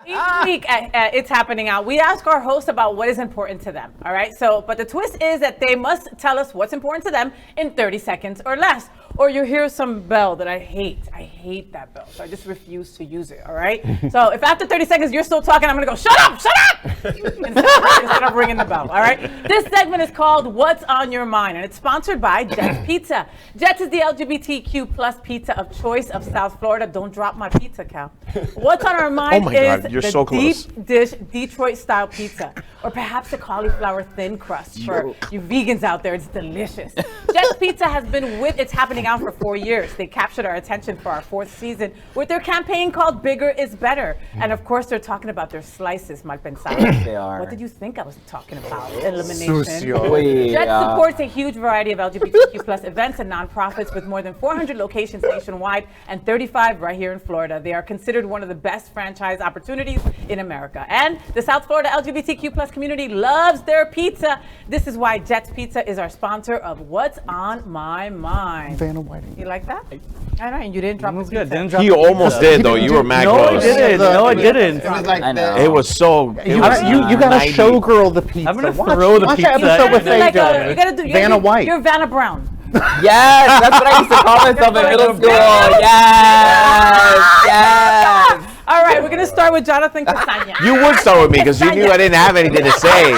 Each week at It's Happening Out, we ask our hosts about what is important to them, all right? But the twist is that they must tell us what's important to them in 30 seconds or less. Or you hear some bell that I hate. I hate that bell, so I just refuse to use it, all right? So if after 30 seconds you're still talking, I'm gonna go, shut up! instead of ringing the bell, all right? This segment is called What's on Your Mind, and it's sponsored by Jets Pizza. Jets is the LGBTQ plus pizza of choice of South Florida. Don't drop my pizza, Cal. What's on our mind is the deep dish Detroit-style pizza, or perhaps the cauliflower thin crust for you vegans out there. It's delicious. Jets Pizza has been with It's Happening Out for 4 years. They captured our attention for our 4th season with their campaign called Bigger is Better. And of course, they're talking about their slices, mal pensados. They are. What did you think I was talking about? Elimination. Sucio. Jets supports a huge variety of LGBTQ plus events and nonprofits with more than 400 locations nationwide and 35 right here in Florida. They are considered one of the best franchise opportunities in America. And the South Florida LGBTQ plus community loves their pizza. This is why Jets Pizza is our sponsor of What's on My Mind. You like that? I know, and you didn't drop the pizza. Didn't drop almost did, though. You were mad close. No, I didn't. It was like I know. It was so. You gotta showgirl the pizza. I'm gonna throw the pizza. You gotta do Vanna White. You're Vanna Brown. Yes, that's what I used to call myself in middle school. Yes. All right, we're gonna start with Jonathan Casañas. You would start with me because you knew I didn't have anything to say.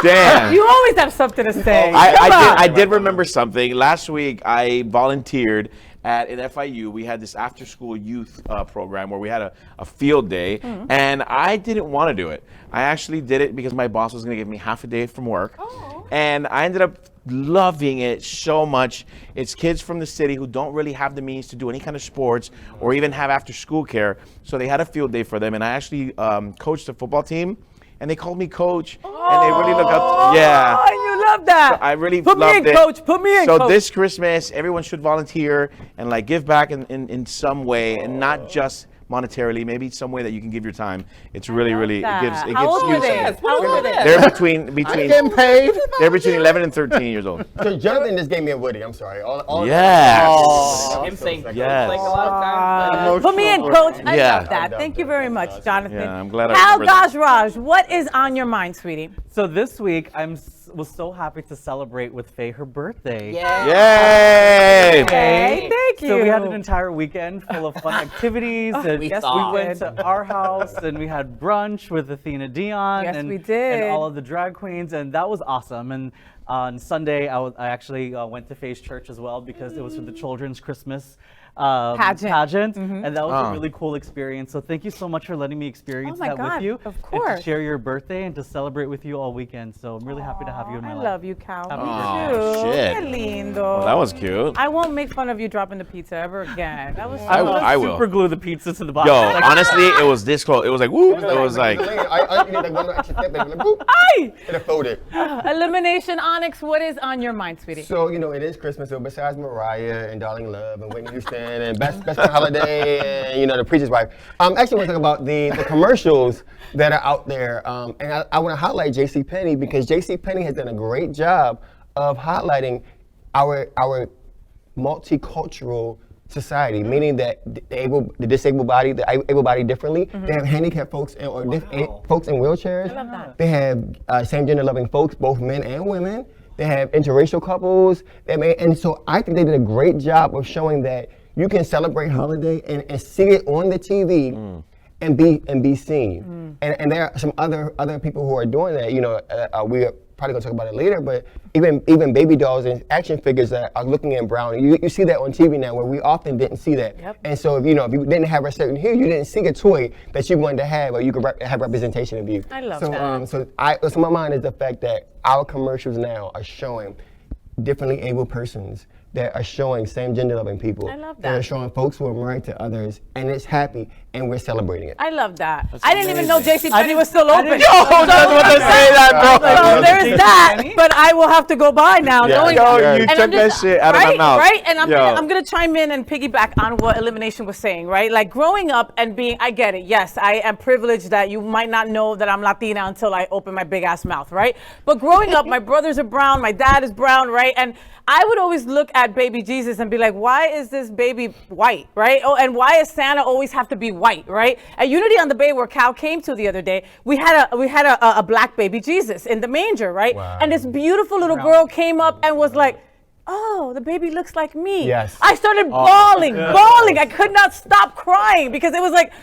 Damn. You always have something to say. I did remember something. Last week, I volunteered at FIU. We had this after-school youth program where we had a field day, and I didn't want to do it. I actually did it because my boss was going to give me half a day from work, and I ended up loving it so much. It's kids from the city who don't really have the means to do any kind of sports or even have after-school care, so they had a field day for them, and I actually coached a football team. And they called me coach, and they really look up. Yeah. Oh, you love that. So I really Put loved me in, it. coach. Put me in, so coach. This Christmas, everyone should volunteer and like give back in some way, and not just monetarily. Maybe some way that you can give your time. It's really it gives How old you were they? something. How old were they? They're between I'm getting paid. they're between 11 and 13 years old. So Jonathan just gave me a Woody. I'm sorry. Yes. Him saying Yes. like a lot of times. Put me in, coach. I Yeah. love that. Thank you very much, Jonathan. Yeah, I'm glad I Al remembered that. Gajraj, what is on your mind, sweetie? So this week, was so happy to celebrate with Faye her birthday. Yay! Hey, thank you. So we had an entire weekend full of fun activities. And we we saw. went to our house and we had brunch with Athena Dion Yes, and, we did. and all of the drag queens, and that was awesome. And on Sunday, I actually went to Faye's church as well because it was for the children's Christmas pageant, and that was a really cool experience. So thank you so much for letting me experience that with you. Of And course. to share your birthday and to celebrate with you all weekend. So I'm really happy to have you in my I life. love you, Cal. Happy Me birthday. too. Shit. Qué lindo. Well, that was cute. I won't make fun of you dropping the pizza ever again. That was so I will. Super glue the pizza to the box. Yo, honestly, it was this close. It was like whoop. It was like. I need like one extra step, like boop, Hi! and it folded. Elimination, Onyx, what is on your mind, sweetie? So it is Christmas. So besides Mariah and Darling Love and Whitney Houston and Best Friend Holiday and the Preacher's Wife, actually want to talk about the commercials that are out there. And I want to highlight JCPenney because JCPenney has done a great job of highlighting our multicultural society, meaning that the disabled body, the able-bodied differently. They have handicapped folks folks in wheelchairs. I love that. They have same-gender loving folks, both men and women. They have interracial couples. And so I think they did a great job of showing that you can celebrate holiday and see it on the TV and be seen. And there are some other people who are doing that. We're probably gonna talk about it later, but even baby dolls and action figures that are looking in brown. You see that on TV now, where we often didn't see that. Yep. And so if you didn't have a certain hue, you didn't see a toy that you wanted to have, or you could have representation of you. I love that. So my mind is the fact that our commercials now are showing differently able persons that are showing same gender loving people. I love That are that. showing folks who are married to others, and it's happy, and we're celebrating it. I love that. I didn't even know JCPenney was still open. Yo, I was about to say that, bro. So there's that, but I will have to go by now. knowing Yo, that. you And took I'm that shit out of my mouth. Right, and Yo. I'm gonna chime in and piggyback on what Elimination was saying, right? Like growing up and being, I get it. Yes, I am privileged that you might not know that I'm Latina until I open my big ass mouth, right? But growing up, my brothers are brown, my dad is brown, right? And I would always look at baby Jesus and be like, why is this baby white, right? Oh, and why does Santa always have to be white, right? At Unity on the Bay, where Cal came to the other day, we had a black baby Jesus in the manger, right? Wow. And this beautiful little girl came up and was like, oh, the baby looks like me. Yes. I started bawling. I could not stop crying because it was like,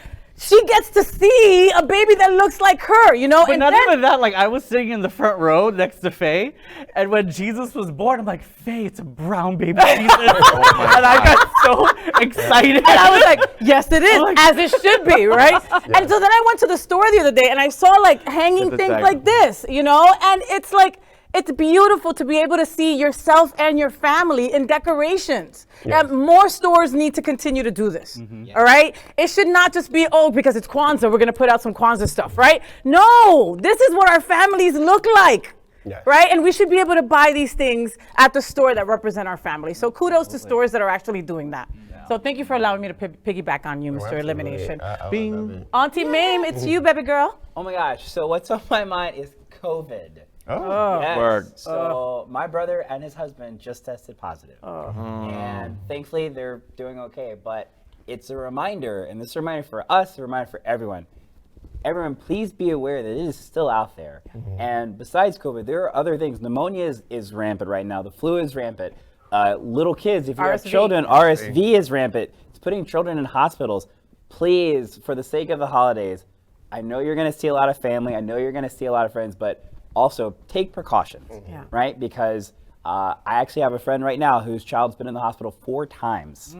she gets to see a baby that looks like her, you know? But and not then, even that, like I was sitting in the front row next to Faye, and when Jesus was born, I'm like, Faye, it's a brown baby Jesus. And I got so excited. And I was like, yes, it is, as it should be, right? And so then I went to the store the other day and I saw like hanging things like this, you know? And it's like, it's beautiful to be able to see yourself and your family in decorations. Yes. More stores need to continue to do this, all right? It should not just be, oh, because it's Kwanzaa, we're gonna put out some Kwanzaa stuff, right? No, this is what our families look like. Yes. Right? And we should be able to buy these things at the store that represent our family. So kudos to stores that are actually doing that. So thank you for allowing me to piggyback on you, Mr. Elimination. Bing. Auntie Maim, it's you, baby girl. Oh my gosh. So what's on my mind is COVID. Oh. Yes. Word. So my brother and his husband just tested positive. And thankfully they're doing okay. But it's a reminder, and this is a reminder for us, a reminder for everyone. Everyone, please be aware that it is still out there. And besides COVID, there are other things. Pneumonia is rampant right now. The flu is rampant. Little kids, if you have RSV. children, RSV is rampant. It's putting children in hospitals. Please, for the sake of the holidays, I know you're going to see a lot of family. I know you're going to see a lot of friends, but also take precautions, right? Because I actually have a friend right now whose child's been in the hospital 4 times.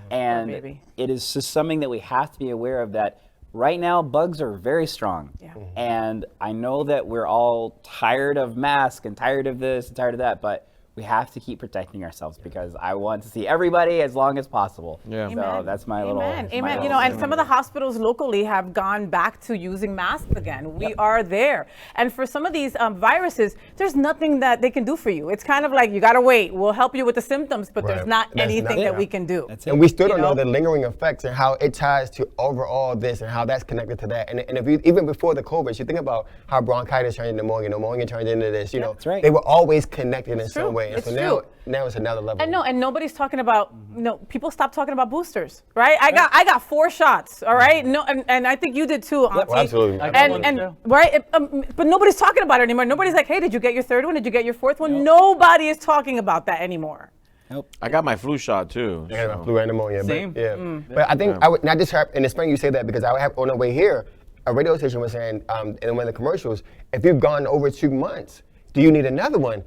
And it is just something that we have to be aware of, that right now bugs are very strong. And I know that we're all tired of masks and tired of this and tired of that, but we have to keep protecting ourselves because I want to see everybody as long as possible. Yeah. So that's my little. Amen. my You little know, and thing. some of the hospitals locally have gone back to using masks again. We are there. And for some of these viruses, there's nothing that they can do for you. It's kind of like, you got to wait. We'll help you with the symptoms, but there's Right. not That's anything not- that we can do. That's it. And we still don't You know know? the lingering effects and how it ties to overall this and how that's connected to that. And if you, even before the COVID, you think about how bronchitis turned into pneumonia turned into this, you know, That's right. they were always connected in true. some way. And It's so true. now it's another level. And no, and nobody's talking about, people stop talking about boosters, right? I got 4 shots, all right? No, and I think you did too, Auntie. Well, absolutely. I got one And too. right, but nobody's talking about it anymore. Nobody's like, hey, did you get your 3rd one? Did you get your 4th one? Nobody is talking about that anymore. I got my flu shot too. I got so. flu and pneumonia. Same. But, but I think I would not just have, and it's funny you say that because I would have on the way here, a radio station was saying in one of the commercials, if you've gone over 2 months, do you need another one?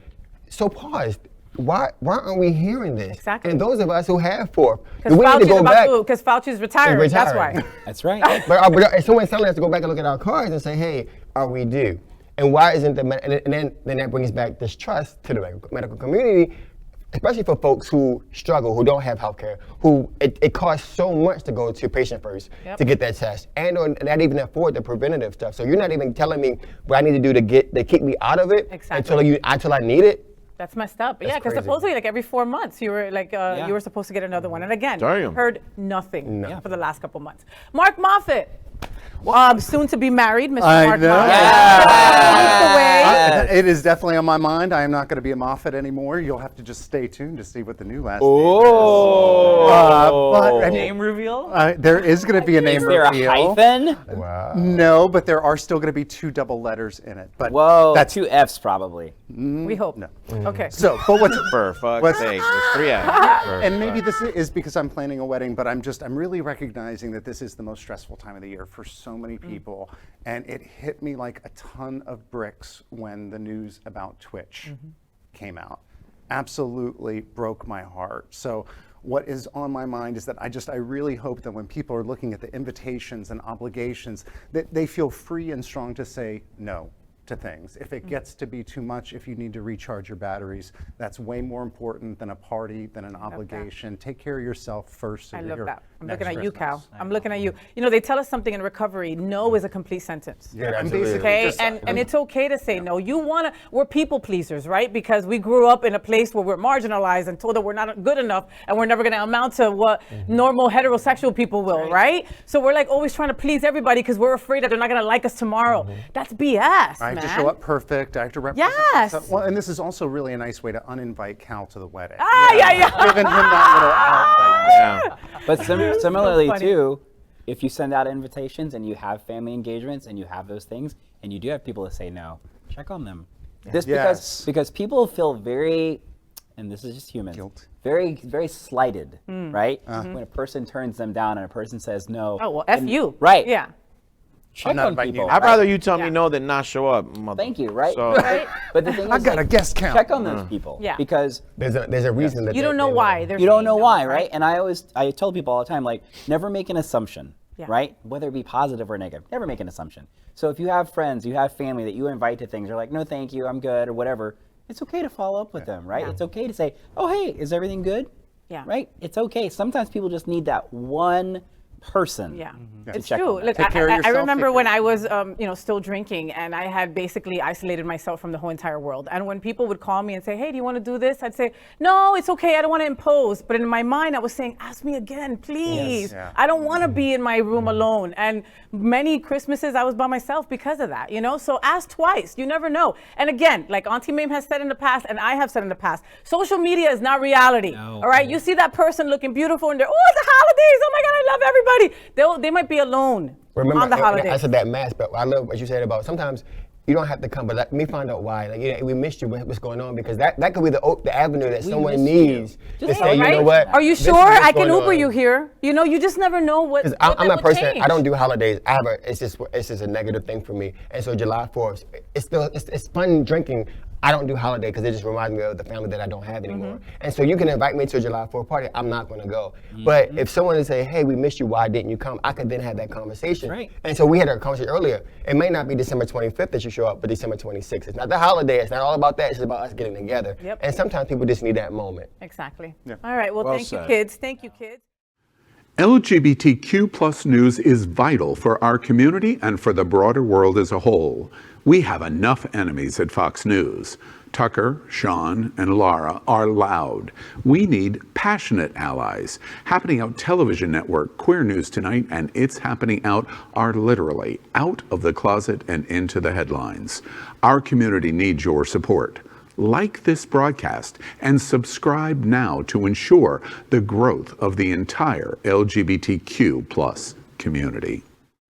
So pause. Why aren't we hearing this? Exactly. And those of us who have 4th, do Because we need to go back? Because Fauci's retiring. He's That's retiring. why. That's right. But someone's telling us to go back and look at our cards and say, hey, are we due? And why isn't the, and then that brings back distrust to the medical community, especially for folks who struggle, who don't have health care, who it costs so much to go to patient first to get that test, and or not even afford the preventative stuff. So you're not even telling me what I need to do to keep me out of it until I need it. That's messed up. Yeah, That's because crazy. supposedly like every 4 months you were like you were supposed to get another one. And again, Damn. heard nothing No. for the last couple months. Mark Moffitt, soon to be married, Mr. I Mark know. Moffitt. It is definitely on my mind. I am not going to be a Moffitt anymore. You'll have to just stay tuned to see what the new last name is. Name reveal? There is going to be a name Is there a reveal. hyphen? Wow. No, but there are still going to be 2 double letters in it. But Whoa, that's 2 F's probably. We hope. No. Okay. So, but what's For fuck's What's- sake, there's 3 F's. and maybe this is because I'm planning a wedding, but I'm really recognizing that this is the most stressful time of the year for so many people. And it hit me like a ton of bricks when the news about Twitch came out. Absolutely broke my heart. So what is on my mind is that I really hope that when people are looking at the invitations and obligations, that they feel free and strong to say no to things. If it gets to be too much, if you need to recharge your batteries, that's way more important than a party, than an obligation. Take care of yourself first. So I you're love here that. I'm next looking at you, Christmas. Cal. I'm looking at you. You know, they tell us something in recovery. No is a complete sentence. Yeah, I'm absolutely. basically Okay, just- and it's okay to say no. We're people pleasers, right? Because we grew up in a place where we're marginalized and told that we're not good enough and we're never going to amount to what normal heterosexual people will, right? So we're like always trying to please everybody because we're afraid that they're not going to like us tomorrow. That's BS, I have man. to show up perfect. I have to represent Yes. myself. Well, and this is also really a nice way to uninvite Cal to the wedding. Yeah. Giving him that little out right there. Yeah. But similarly funny. too, if you send out invitations and you have family engagements and you have those things and you do have people that say no, check on them. This because people feel very, and this is just human, very, very slighted, right? When a person turns them down and a person says no. Oh, well, F you. Right. Yeah. Check on people. I'd rather you tell me no than not show up, mother. Thank you, right? So, Right? But the thing is, I got a guest count. check on those people. Yeah. Because There's a reason that You don't know why. They're you don't saying know no, why, right? And I tell people all the time, like, never make an assumption, Yeah. right? Whether it be positive or negative, never make an assumption. So if you have friends, you have family that you invite to things, you're like, no, thank you, I'm good, or whatever. It's okay to follow up with them, right? Yeah. It's okay to say, oh, hey, is everything good? Yeah. Right? It's okay. Sometimes people just need that one person. Yeah, to it's check true. on them. Look, Take care of I yourself, remember take when care I was, still drinking, and I had basically isolated myself from the whole entire world. And when people would call me and say, "Hey, do you want to do this?" I'd say, "No, it's okay. I don't want to impose." But in my mind, I was saying, "Ask me again, please. Yeah. I don't want to be in my room alone." And many Christmases, I was by myself because of that. So ask twice. You never know. And again, like Auntie Maim has said in the past, and I have said in the past, social media is not reality. No. All right, you see that person looking beautiful, and they're, "Oh, it's the holidays. Oh my God, I love everybody." They might be alone on the holidays. I said that mass, but I love what you said about sometimes you don't have to come, but let me find out why. Like, we missed you. What's going on? Because that could be the avenue that someone needs to say, you know what? Are you this sure? is what's I can going Uber on. you here. You just never know what. I'm that a person. change. I don't do holidays. It's just a negative thing for me. And so July 4th, it's fun drinking. I don't do holiday because it just reminds me of the family that I don't have anymore. And so you can invite me to a July 4th party. I'm not going to go. But if someone would say, "Hey, we missed you. Why didn't you come?" I could then have that conversation. Right. And so we had a conversation earlier. It may not be December 25th that you show up, but December 26th. It's not the holiday. It's not all about that. It's just about us getting together. Yep. And sometimes people just need that moment. Exactly. Yeah. All right. Well, Well thank you, said. kids. Thank you, kids. LGBTQ plus news is vital for our community and for the broader world as a whole. We have enough enemies at Fox News. Tucker, Sean, and Laura are loud. We need passionate allies. Happening Out Television Network, Queer News Tonight, and It's Happening Out are literally out of the closet and into the headlines. Our community needs your support. Like this broadcast and subscribe now to ensure the growth of the entire LGBTQ plus community.